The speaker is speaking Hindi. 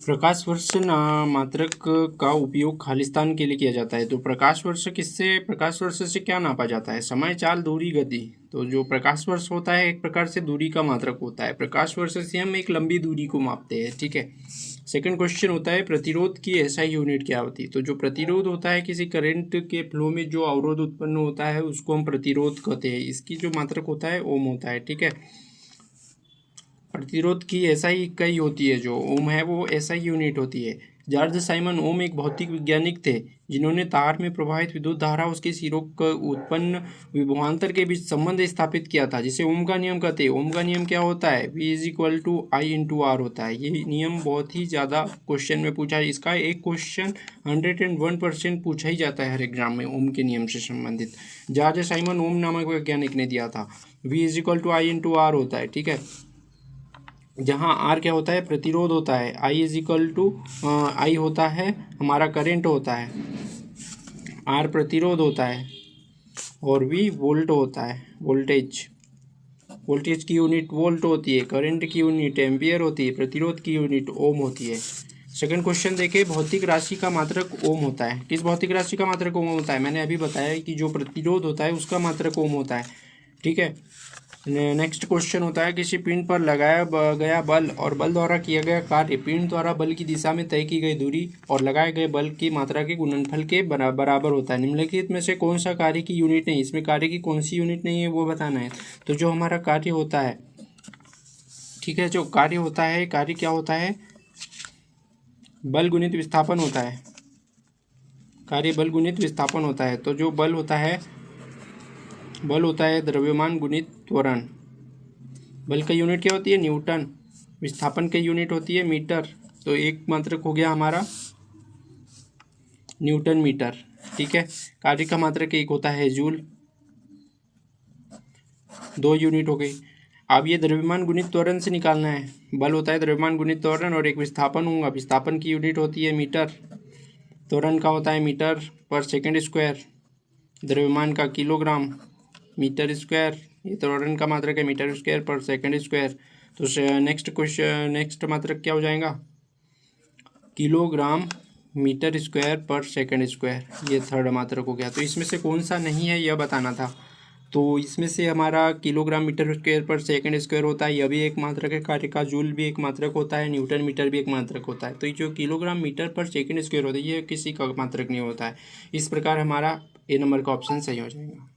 प्रकाश वर्ष मात्रक का उपयोग खालिस्तान के लिए किया जाता है। तो प्रकाश वर्ष से क्या नापा जाता है? समय, चाल, दूरी, गति। तो जो प्रकाश वर्ष होता है एक प्रकार से दूरी का मात्रक होता है। प्रकाश वर्ष से हम एक लंबी दूरी को मापते हैं, ठीक है। सेकंड क्वेश्चन होता है प्रतिरोध की एसआई यूनिट क्या होती है? तो जो प्रतिरोध होता है किसी करंट के फ्लो में जो अवरोध उत्पन्न होता है उसको हम प्रतिरोध कहते हैं। इसकी जो मात्रक होता है ओम होता है, ठीक है। प्रतिरोध की एसआई इकाई होती है, जो ओम है वो एसआई यूनिट होती है। जॉर्ज साइमन ओम एक भौतिक वैज्ञानिक थे जिन्होंने तार में प्रवाहित विद्युत धारा उसके सिरों का उत्पन्न विभवांतर के बीच संबंध स्थापित किया था, जिसे ओम का नियम कहते हैं। ओम का नियम क्या होता है? V = I/R होता है। ये नियम बहुत ही ज़्यादा क्वेश्चन में पूछा है। इसका एक क्वेश्चन 101% पूछा ही जाता है हर एग्जाम में ओम के नियम से संबंधित। जॉर्ज साइमन ओम नामक वैज्ञानिक ने दिया था। V = I/R होता है, ठीक है। जहाँ आर क्या होता है? प्रतिरोध होता है। I होता है हमारा करंट होता है, आर प्रतिरोध होता है और वी वोल्ट होता है, वोल्टेज की यूनिट वोल्ट होती है, करंट की यूनिट एम्पियर होती है, प्रतिरोध की यूनिट ओम होती है। सेकंड क्वेश्चन देखिए, भौतिक राशि का मात्रक ओम होता है। किस भौतिक राशि का मात्रक ओम होता है? मैंने अभी बताया कि जो प्रतिरोध होता है उसका मात्रक ओम होता है, ठीक है। नेक्स्ट क्वेश्चन होता है किसी पिंड पर लगाया गया बल और बल द्वारा किया गया कार्य पिंड द्वारा बल की दिशा में तय की गई दूरी और लगाए गए बल की मात्रा के गुणनफल के बराबर होता है। निम्नलिखित में से कौन सा कार्य की यूनिट नहीं? इसमें कार्य की कौन सी यूनिट नहीं है वो बताना है। तो जो हमारा कार्य होता है, ठीक है, जो कार्य होता है, कार्य क्या होता है? बल गुणित विस्थापन होता है। कार्य बल गुणित विस्थापन होता है। तो जो बल होता है द्रव्यमान गुणित त्वरण। बल का यूनिट क्या होती है? न्यूटन। विस्थापन की यूनिट होती है मीटर। तो एक मात्रक हो गया हमारा न्यूटन मीटर, ठीक है। कार्य का मात्रक एक होता है जूल। 2 यूनिट हो गई। अब ये द्रव्यमान गुणित त्वरण से निकालना है। बल होता है द्रव्यमान गुणित त्वरण और एक विस्थापन होगा। विस्थापन की यूनिट होती है मीटर। त्वरण का होता है मीटर पर सेकंड स्क्वायर। द्रव्यमान का किलोग्राम मीटर स्क्वायर। ये त्वरण का मात्रक है मीटर स्क्वायर पर सेकंड स्क्वायर। तो नेक्स्ट मात्रक क्या हो जाएगा? किलोग्राम मीटर स्क्वायर पर सेकंड स्क्वायर। ये थर्ड मात्रक हो गया। तो इसमें से कौन सा नहीं है यह बताना था। तो इसमें से हमारा किलोग्राम मीटर स्क्वायर पर सेकंड स्क्वायर होता है, यह भी एक मात्रक है कार्य का। जूल भी एक मात्रक होता है, न्यूटन मीटर भी एक मात्रक होता है। तो ये जो किलोग्राम मीटर पर सेकंड स्क्वायर होता है ये किसी का मात्रक नहीं होता है। इस प्रकार हमारा ए नंबर का ऑप्शन सही हो जाएगा।